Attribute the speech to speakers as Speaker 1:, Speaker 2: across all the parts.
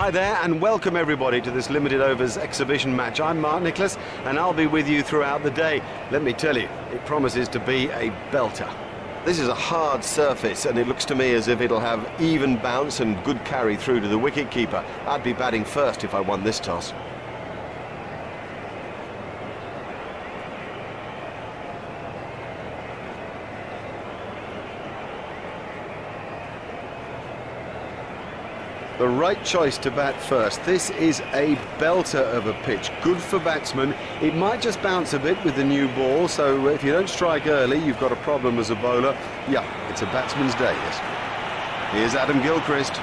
Speaker 1: Hi there and welcome everybody to this limited overs exhibition match. I'm Mark Nicholas and I'll be with you throughout the day. Let me tell you, it promises to be a belter. This is a hard surface and it looks to me as if it'll have even bounce and good carry through to the wicket-keeper. I'd be batting first if I won this toss. The right choice to bat first. This is a belter of a pitch. Good for batsmen. It might just bounce a bit with the new ball, so if you don't strike early, you've got a problem as a bowler. Yeah, it's a batsman's day, yes. Here's Adam Gilchrist.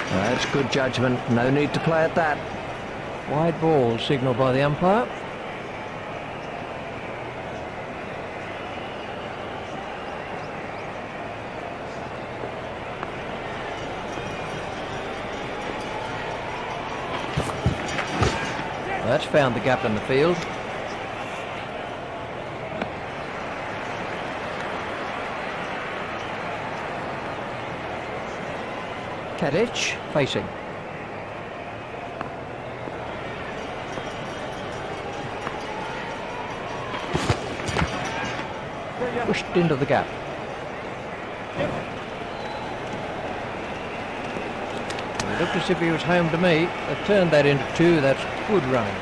Speaker 2: That's good judgment, no need to play at that. Wide ball signalled by the umpire. That's found the gap in the field. Tadic facing. Pushed into the gap. It looked as if he was home to me. They turned that into two. That's good running.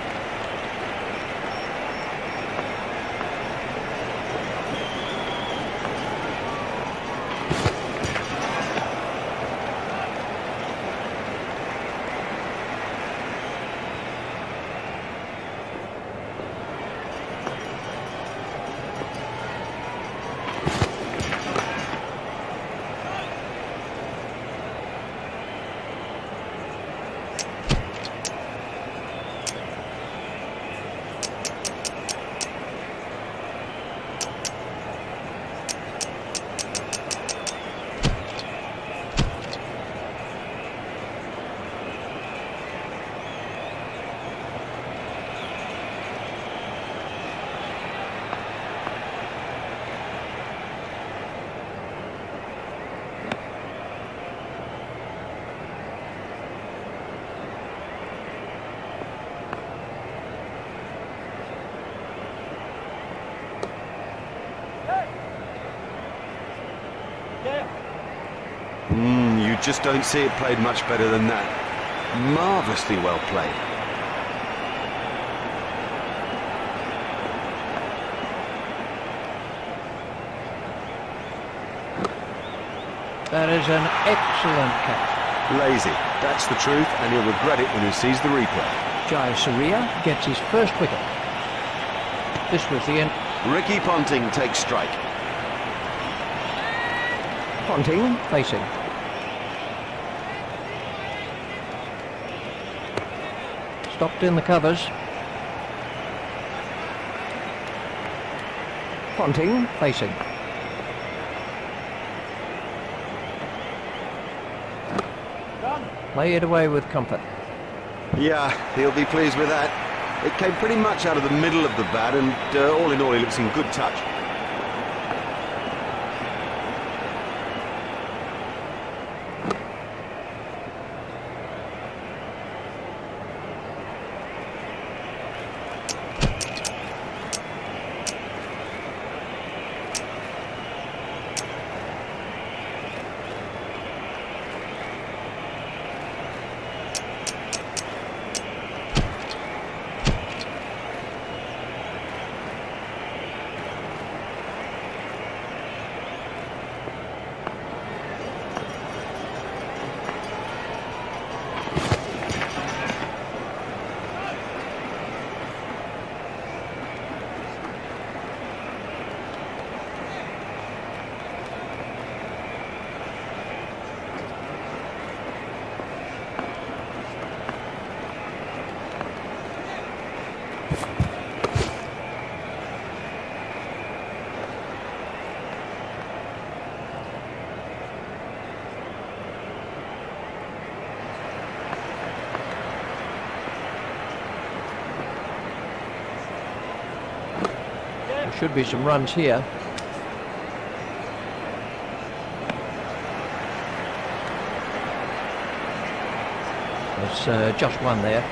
Speaker 1: You just don't see it played much better than that. Marvellously well played.
Speaker 2: That is an excellent catch.
Speaker 1: Lazy, that's the truth, and he'll regret it when he sees the replay.
Speaker 2: Jayasuriya gets his first wicket. This was the end.
Speaker 1: Ricky Ponting takes strike.
Speaker 2: Ponting facing. Stopped in the covers. Ponting facing. Play it away with comfort.
Speaker 1: Yeah, he'll be pleased with that. It came pretty much out of the middle of the bat and all in all he looks in good touch.
Speaker 2: There should be some runs here. There's just one there.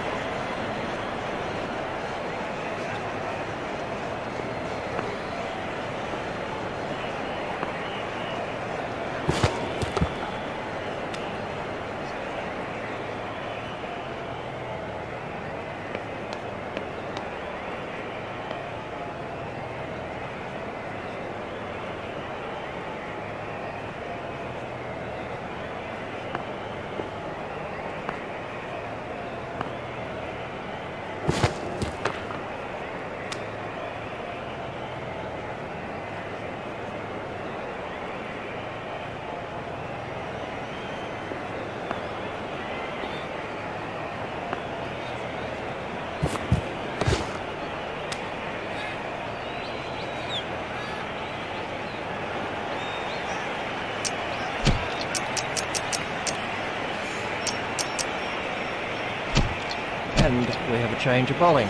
Speaker 2: And we have a change of bowling.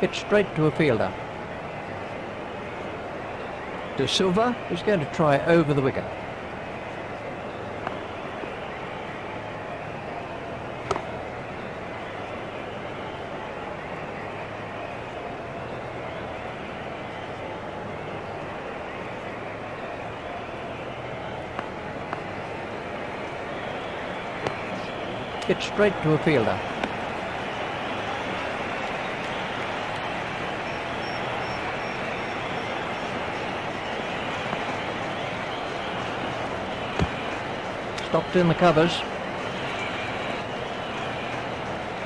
Speaker 2: Hit straight to a fielder. De Silva is going to try over the wicket. Hit straight to a fielder. Stopped in the covers.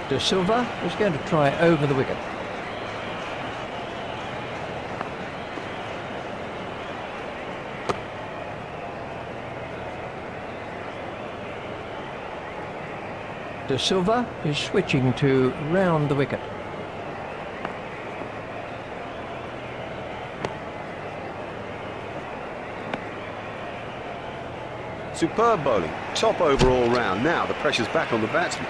Speaker 2: De Silva is going to try over the wicket. De Silva is switching to round the wicket.
Speaker 1: Superb bowling, top overall round. Now the pressure's back on the batsman.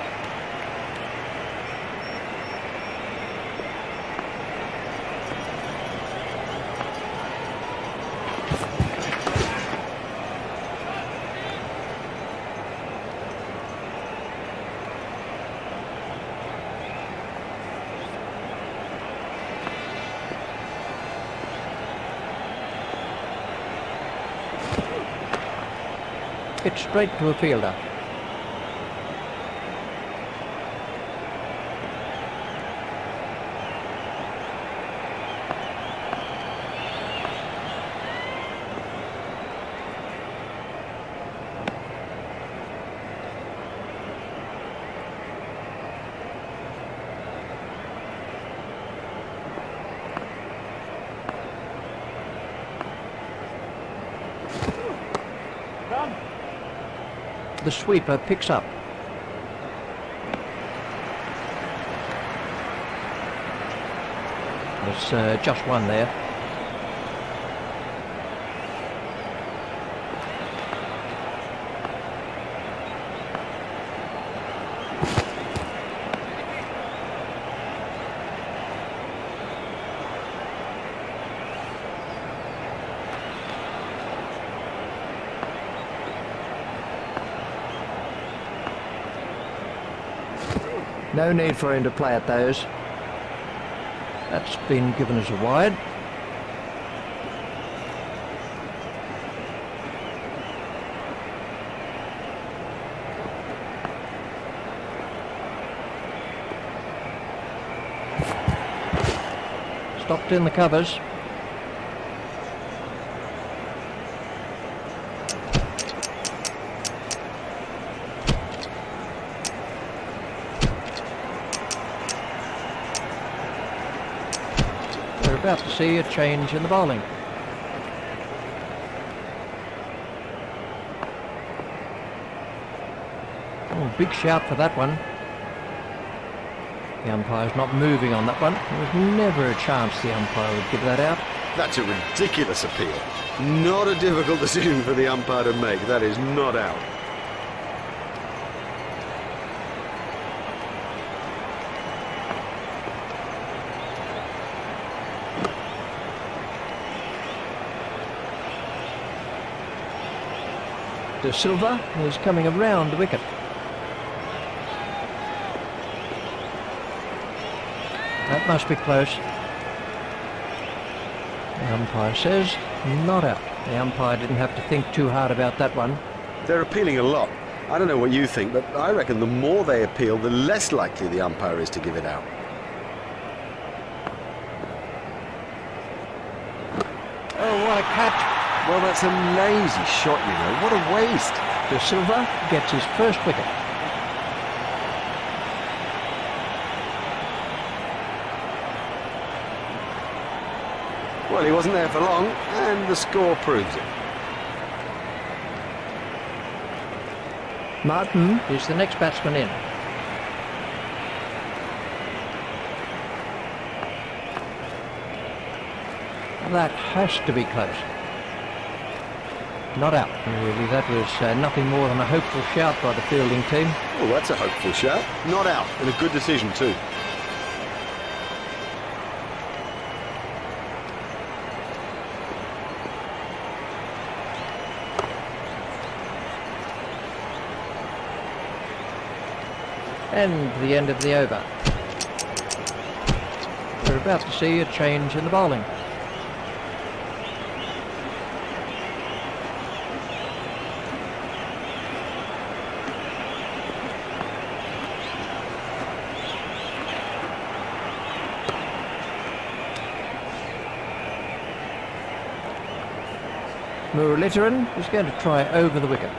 Speaker 2: Hit straight to a fielder. The sweeper picks up. There's just one there. No need for him to play at those. That's been given as a wide. Stopped in the covers. about to see a change in the bowling. Oh, big shout for that one. The umpire's not moving on that one. There was never a chance the umpire would give that out.
Speaker 1: That's a ridiculous appeal. Not a difficult decision for the umpire to make. That is not out.
Speaker 2: De Silva is coming around the wicket. That must be close. The umpire says not out. The umpire didn't have to think too hard about that one.
Speaker 1: They're appealing a lot. I don't know what you think, but I reckon the more they appeal, the less likely the umpire is to give it out.
Speaker 2: Oh, what a catch.
Speaker 1: Well, that's a lazy shot, you know. What a waste.
Speaker 2: De Silva gets his first wicket.
Speaker 1: Well, he wasn't there for long, and the score proves it.
Speaker 2: Martin is the next batsman in. That has to be close. Not out. Really, that was nothing more than a hopeful shout by the fielding team.
Speaker 1: Oh, that's a hopeful shout. Not out, and a good decision too.
Speaker 2: And the end of the over. We're about to see a change in the bowling. Muralitharan is going to try over the wicket.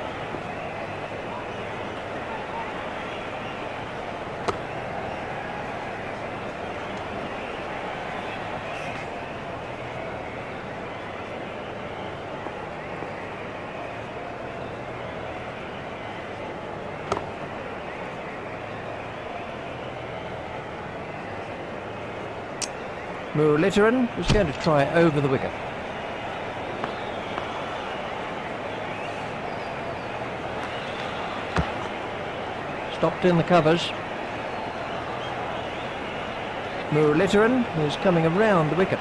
Speaker 2: Muralitharan is going to try over the wicket. Stopped in the covers. Muralitharan is coming around the wicket.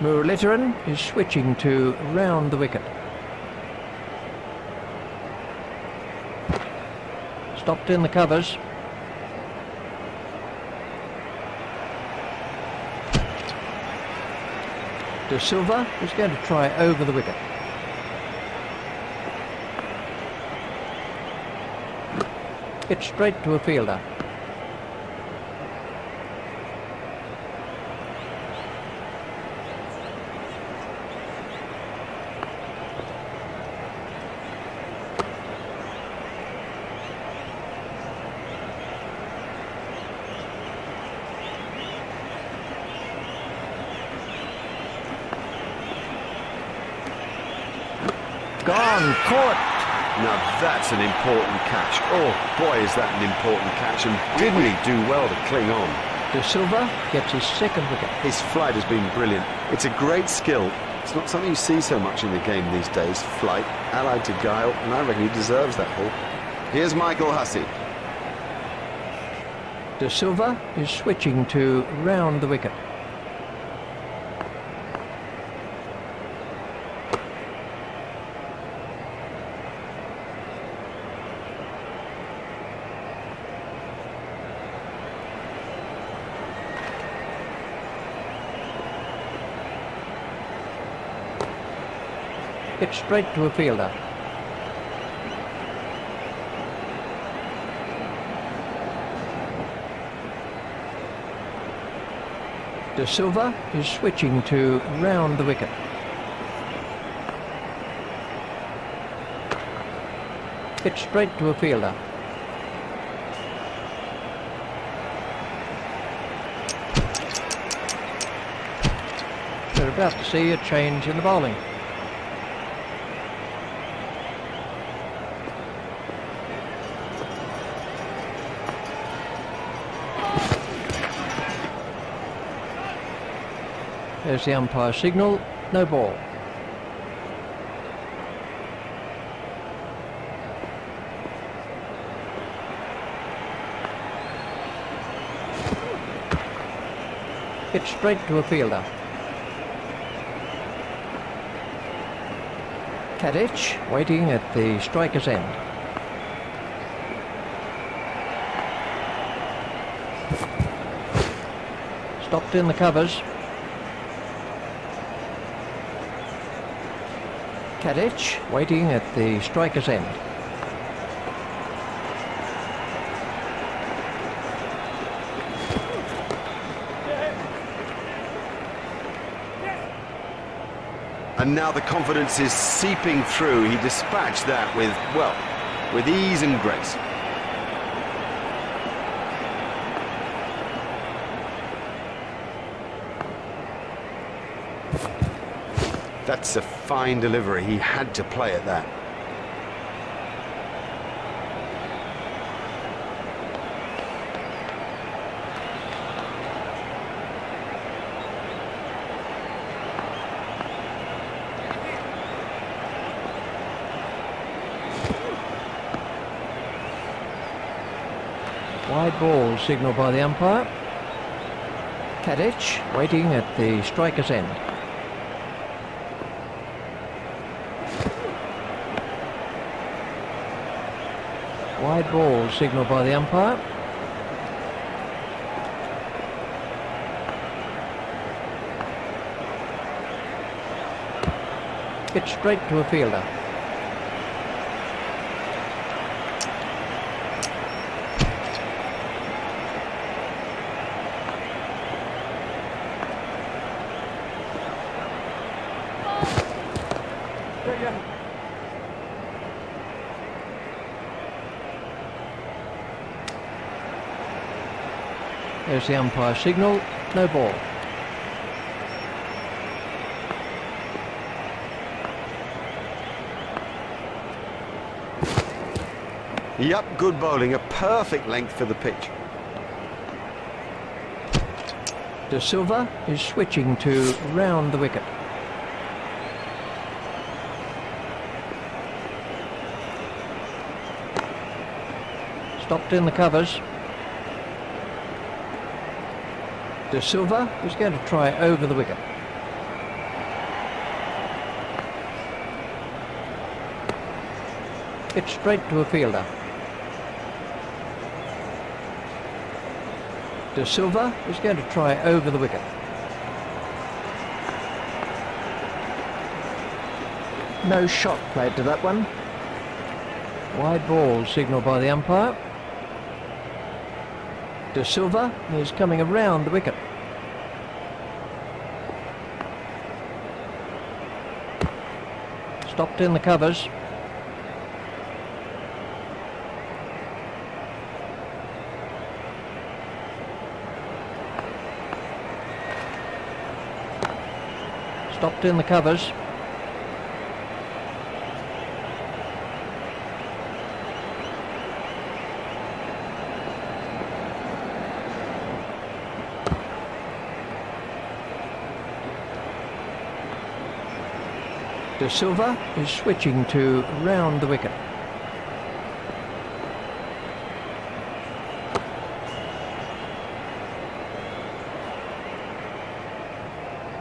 Speaker 2: Muralitharan is switching to round the wicket. Stopped in the covers. De Silva is going to try over the wicket. It's straight to a fielder. Gone, caught.
Speaker 1: Now that's an important catch. Oh boy, is that an important catch, and didn't he do well to cling on?
Speaker 2: De Silva gets his second wicket.
Speaker 1: His flight has been brilliant. It's a great skill. It's not something you see so much in the game these days. Flight, allied to guile, and I reckon he deserves that haul. Here's Michael Hussey.
Speaker 2: De Silva is switching to round the wicket. It's straight to a fielder. De Silva is switching to round the wicket. Hit straight to a fielder. We're about to see a change in the bowling. There's the umpire signal, no ball. Hit straight to a fielder. Tadic waiting at the striker's end. Stopped in the covers. Tadic waiting at the striker's end.
Speaker 1: And now the confidence is seeping through. He dispatched that with, well, with ease and grace. That's a fine delivery. He had to play at that.
Speaker 2: Wide ball signalled by the umpire. Tadic waiting at the striker's end. Wide ball signalled by the umpire. Hit straight to a fielder. There's the umpire signal, no ball.
Speaker 1: Yep, good bowling, a perfect length for the pitch.
Speaker 2: De Silva is switching to round the wicket. Stopped in the covers. De Silva is going to try over the wicket. Hit straight to a fielder. De Silva is going to try over the wicket. No shot played to that one. Wide ball signalled by the umpire. De Silva is coming around the wicket. Stopped in the covers. Stopped in the covers. De Silva is switching to round the wicket.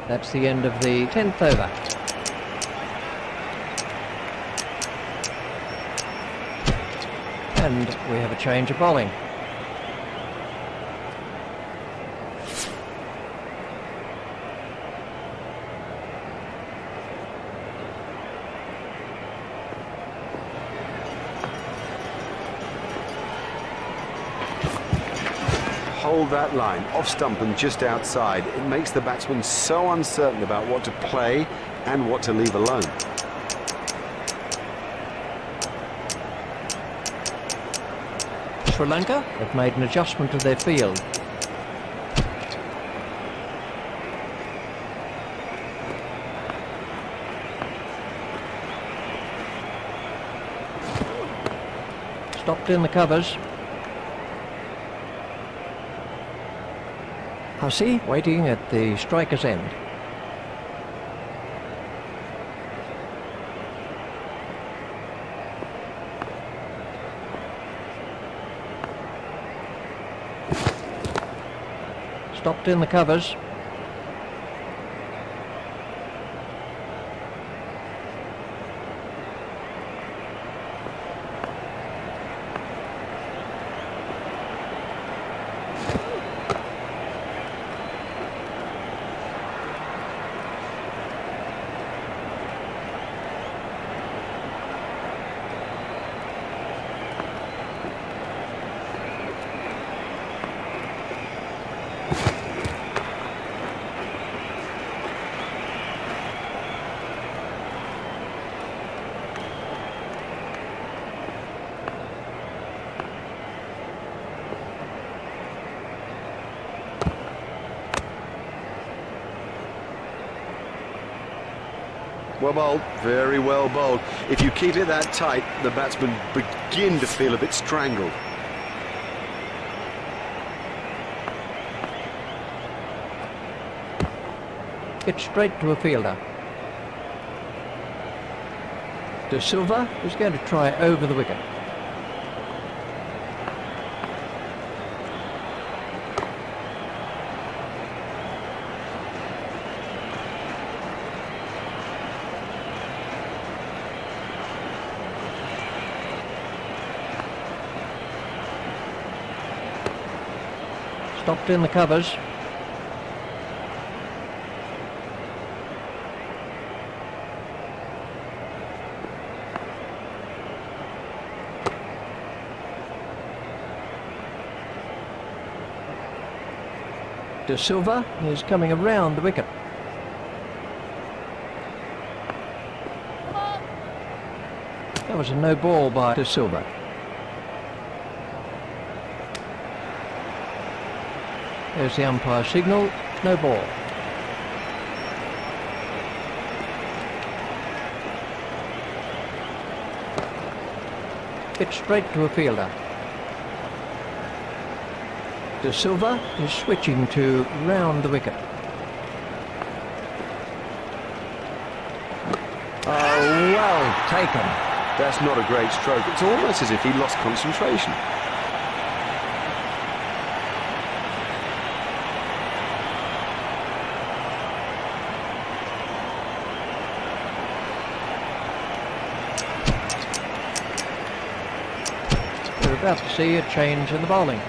Speaker 2: That's the end of the 10th over. And we have a change of bowling.
Speaker 1: Hold that line, off stump and just outside. It makes the batsman so uncertain about what to play and what to leave alone.
Speaker 2: Sri Lanka have made an adjustment to their field. Stopped in the covers. Hussey waiting at the striker's end. Stopped in the covers.
Speaker 1: Well bowled, very well bowled. If you keep it that tight, the batsmen begin to feel a bit strangled.
Speaker 2: Hit straight to a fielder. De Silva is going to try over the wicket. Stopped in the covers. De Silva is coming around the wicket. That was a no ball by De Silva. There's the umpire signal, no ball. Hit straight to a fielder. De Silva is switching to round the wicket. Oh, well taken.
Speaker 1: That's not a great stroke. It's almost as if he lost concentration.
Speaker 2: We're about to see a change in the bowling.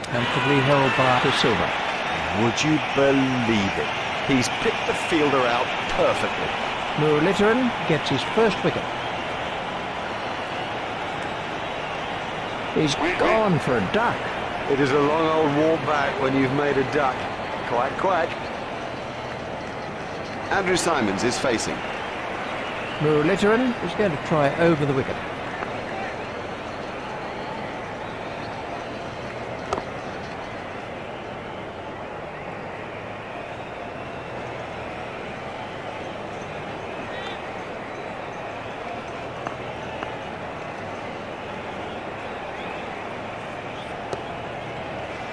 Speaker 2: Comfortably held by De Silva.
Speaker 1: Would you believe it? He's picked the fielder out perfectly.
Speaker 2: Muralitharan gets his first wicket. He's gone for a duck.
Speaker 1: It is a long old walk back when you've made a duck. Quack, quack. Andrew Simons is facing.
Speaker 2: Muralitharan is going to try over the wicket.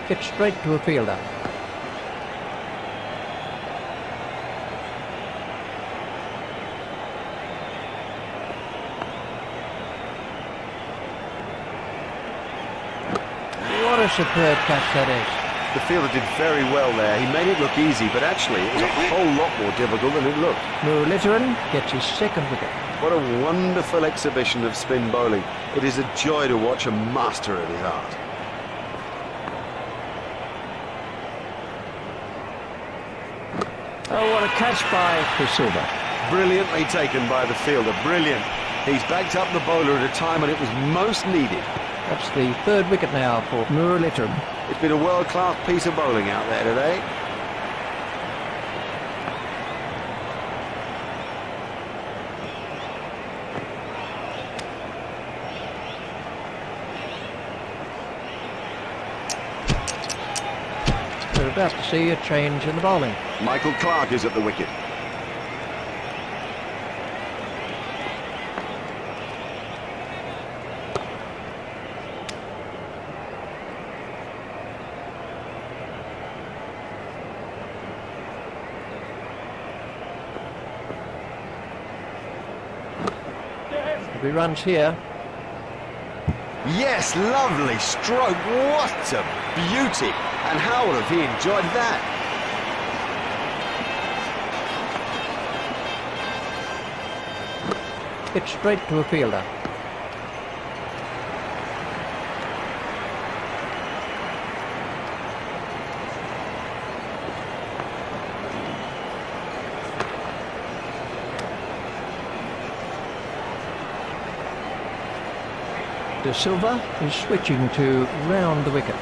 Speaker 2: Hit straight to a fielder. What a superb catch that is.
Speaker 1: The fielder did very well there. He made it look easy, but actually it was a whole lot more difficult than it looked.
Speaker 2: Muralitharan gets his second wicket.
Speaker 1: What a wonderful exhibition of spin bowling. It is a joy to watch a master at his art.
Speaker 2: Oh, what a catch by De Silva.
Speaker 1: Brilliantly taken by the fielder, brilliant. He's backed up the bowler at a time when it was most needed.
Speaker 2: That's the third wicket now for Muralitharan.
Speaker 1: It's been a world-class piece of bowling out there today.
Speaker 2: about to see a change in the bowling.
Speaker 1: Michael Clarke is at the wicket.
Speaker 2: There'll be runs here.
Speaker 1: Yes, lovely stroke. What a beauty. And how would have he enjoyed that?
Speaker 2: Hit straight to a fielder. De Silva is switching to round the wicket.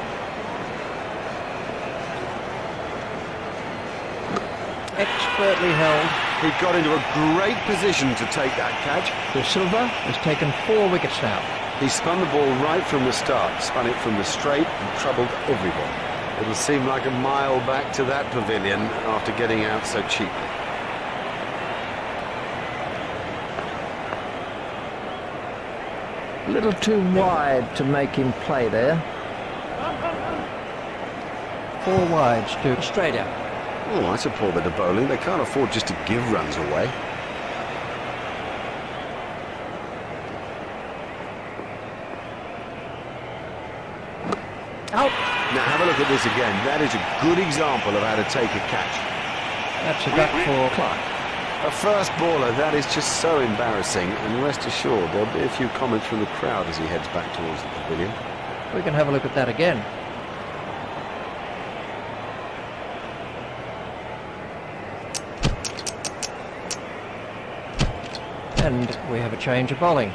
Speaker 2: Expertly held.
Speaker 1: He got into a great position to take that catch.
Speaker 2: De Silva has taken 4 wickets now.
Speaker 1: He spun the ball right from the start, spun it from the straight and troubled everyone. It'll seem like a mile back to that pavilion after getting out so cheaply.
Speaker 2: A little too wide to make him play there. 4 wides to Australia.
Speaker 1: Oh, that's a poor bit of bowling. They can't afford just to give runs away.
Speaker 2: Out.
Speaker 1: Now have a look at this again. That is a good example of how to take a catch.
Speaker 2: That's a duck for Clarke.
Speaker 1: A first baller, that is just so embarrassing. And rest assured, there'll be a few comments from the crowd as he heads back towards the pavilion.
Speaker 2: We can have a look at that again. And we have a change of bowling.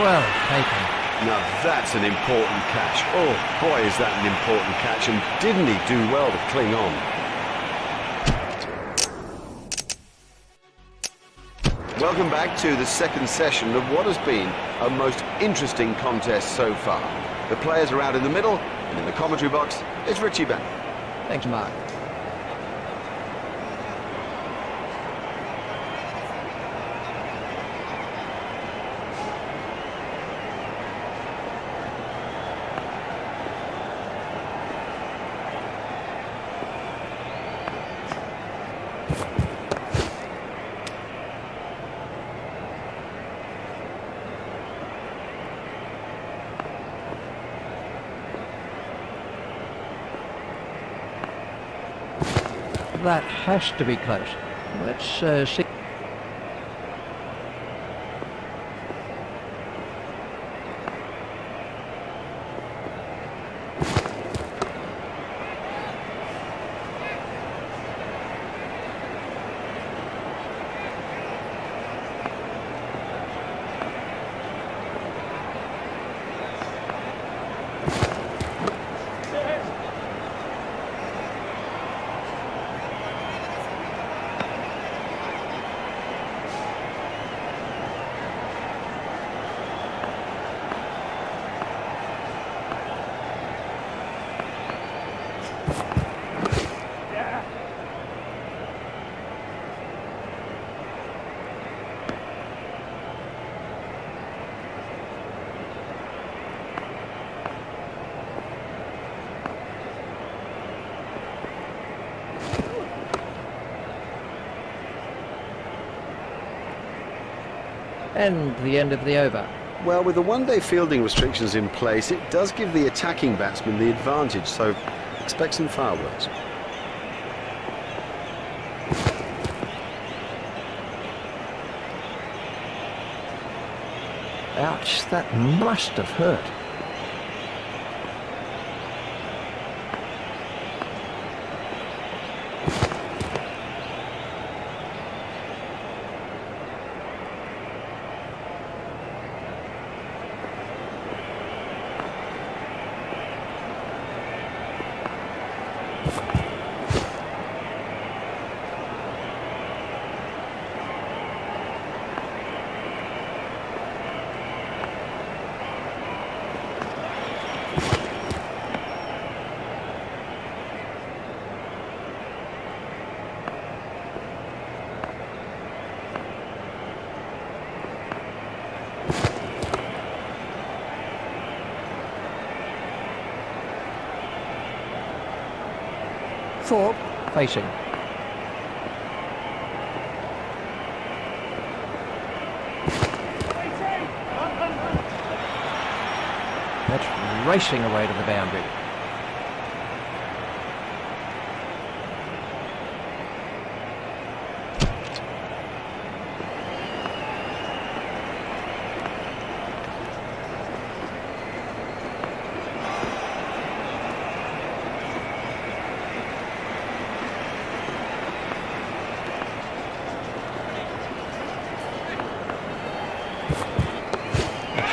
Speaker 2: Well taken.
Speaker 1: Now that's an important catch. Oh boy, is that an important catch, and didn't he do well to cling on? Welcome back to the second session of what has been a most interesting contest so far. The players are out in the middle, and in the commentary box is Richie Bell.
Speaker 2: Thanks, Mark. That has to be close. Let's see. And the end of the over.
Speaker 1: Well, with the one-day fielding restrictions in place, it does give the attacking batsman the advantage, so expect some fireworks.
Speaker 2: Ouch, that must have hurt. Thorpe facing. That's racing away to the boundary.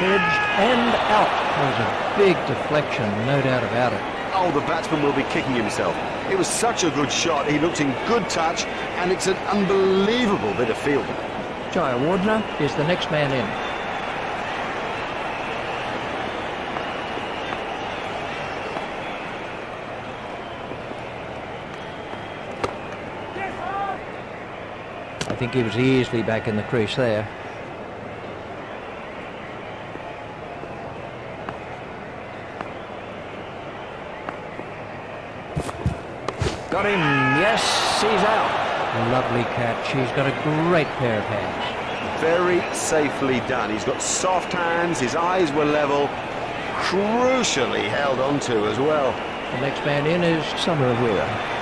Speaker 2: Edged and out. That was a big deflection, no doubt about it.
Speaker 1: Oh, the batsman will be kicking himself. It was such a good shot. He looked in good touch, and it's an unbelievable bit of fielding.
Speaker 2: Jaya Wardner is the next man in. I think he was easily back in the crease there. Got him, yes, he's out. Lovely catch, he's got a great pair of hands.
Speaker 1: Very safely done. He's got soft hands, his eyes were level, crucially held onto as well.
Speaker 2: The next man in is Samaraweera.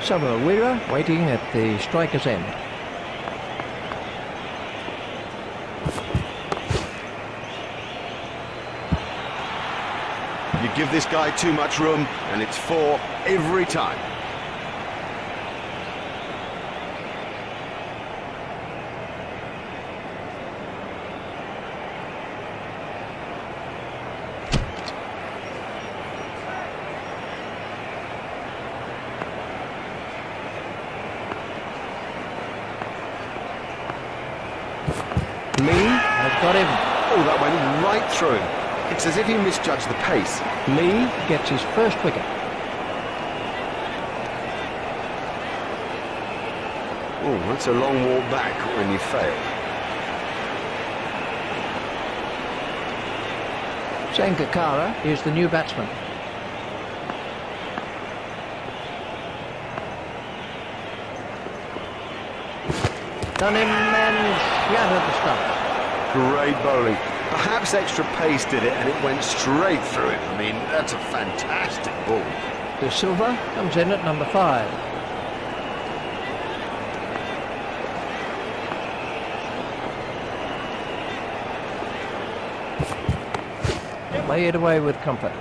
Speaker 2: Samaraweera waiting at the striker's end.
Speaker 1: You give this guy too much room, and it's 4 every time.
Speaker 2: Lee has got him.
Speaker 1: Oh, that went right through him. It's as if he misjudged the pace.
Speaker 2: Lee gets his first wicket.
Speaker 1: Oh, that's a long walk back when you fail.
Speaker 2: Sangakkara is the new batsman. Done him and shattered the stumps.
Speaker 1: Great bowling. Perhaps extra pace did it, and it went straight through him. I mean, that's a fantastic ball.
Speaker 2: De Silva comes in at number 5. Play it away with comfort.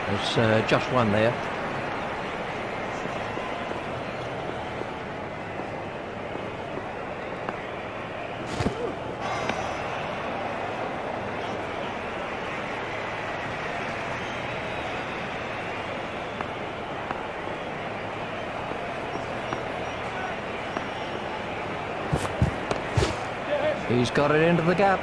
Speaker 2: There's just one there. He's got it into the gap.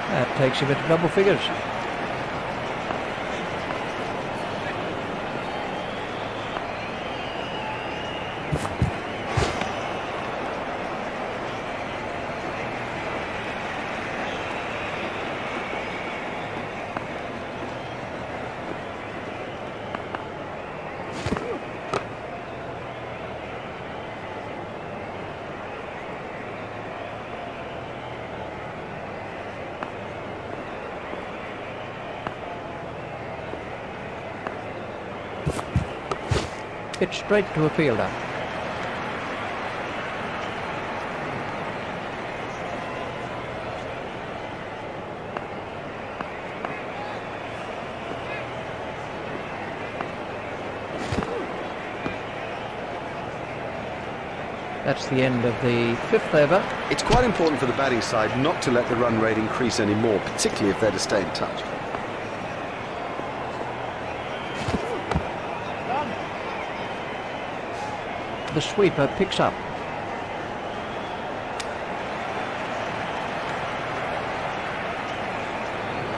Speaker 2: That takes him into double figures. Hit straight to a fielder. That's the end of the 5th over.
Speaker 1: It's quite important for the batting side not to let the run rate increase anymore, particularly if they're to stay in touch.
Speaker 2: The sweeper picks up.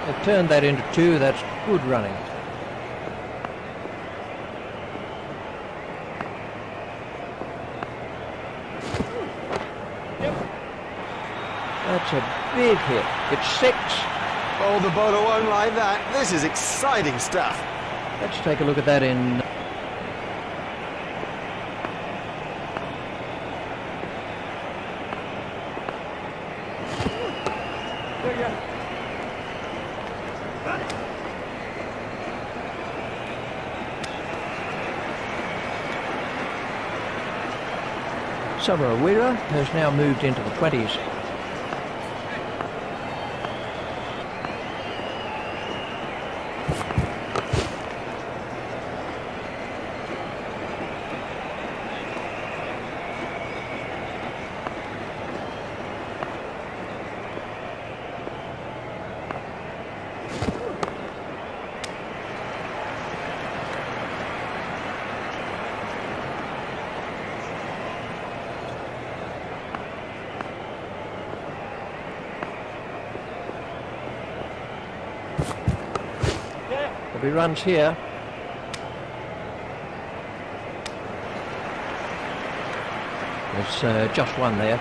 Speaker 2: They've turned that into 2. That's good running. That's a big hit. It's 6.
Speaker 1: Oh, the bowler won't like that. This is exciting stuff.
Speaker 2: Let's take a look at that in... Sabarawira has now moved into the 20s. If he runs here, there's just one there.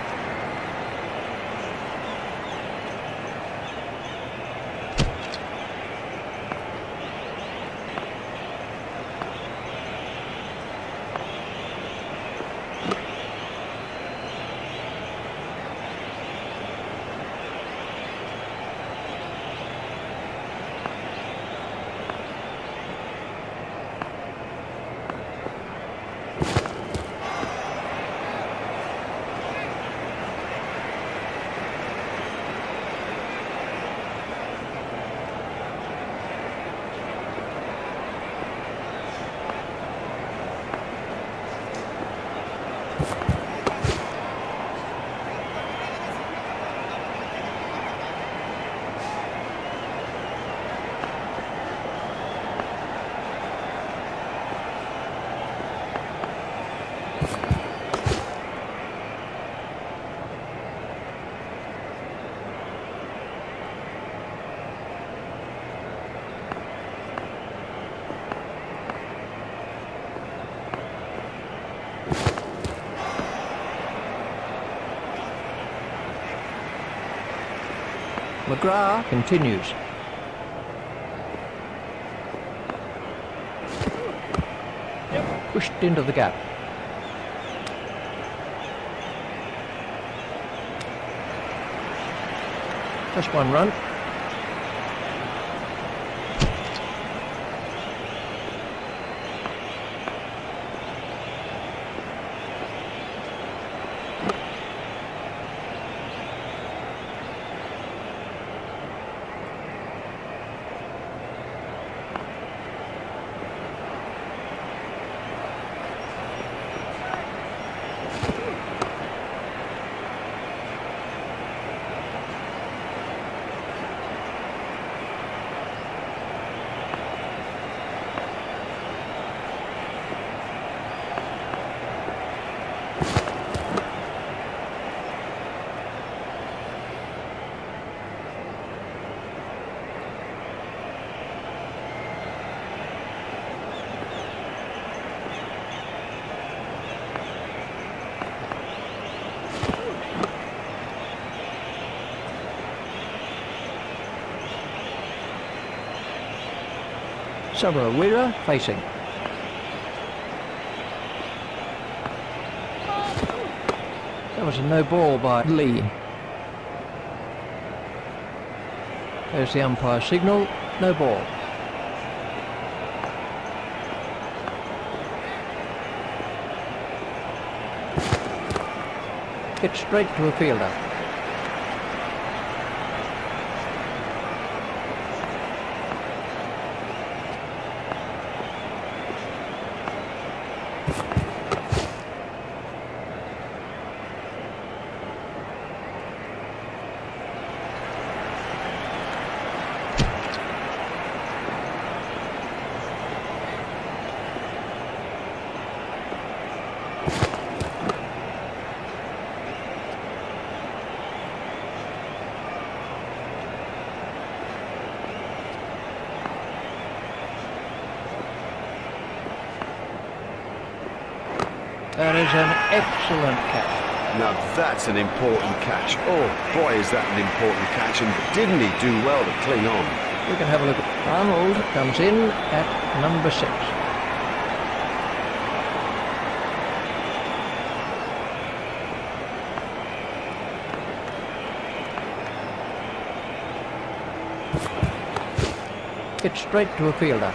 Speaker 2: McGrath continues. Pushed into the gap. Just one run. Sabarawira facing. That was a no ball by Lee. There's the umpire signal, no ball. Hit straight to a fielder. That is an excellent catch.
Speaker 1: Now that's an important catch. Oh boy, is that an important catch, and didn't he do well to cling on?
Speaker 2: We can have a look at Arnold. Comes in at number 6. Hit straight to a fielder.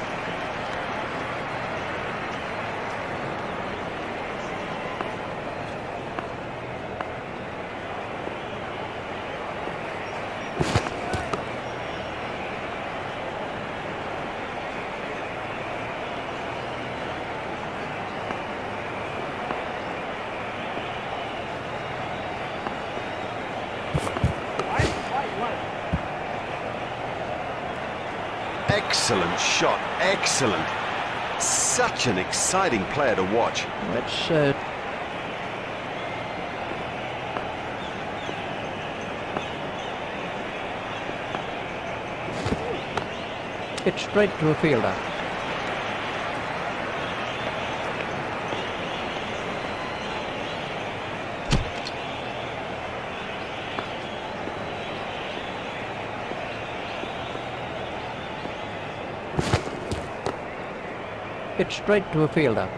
Speaker 1: Excellent shot, excellent. Such an exciting player to watch.
Speaker 2: Let's hit straight to a fielder. Hit straight to a fielder.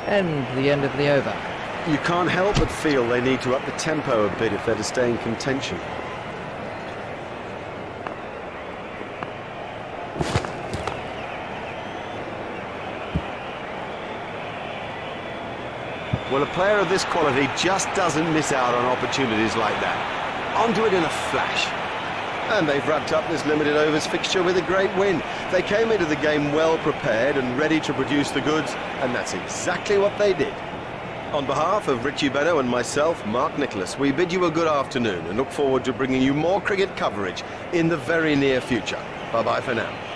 Speaker 2: And the end of the over.
Speaker 1: You can't help but feel they need to up the tempo a bit if they're to stay in contention. Well, a player of this quality just doesn't miss out on opportunities like that. Onto it in a flash. And they've wrapped up this limited overs fixture with a great win. They came into the game well prepared and ready to produce the goods, and that's exactly what they did. On behalf of Richie Benno and myself, Mark Nicholas, we bid you a good afternoon and look forward to bringing you more cricket coverage in the very near future. Bye-bye for now.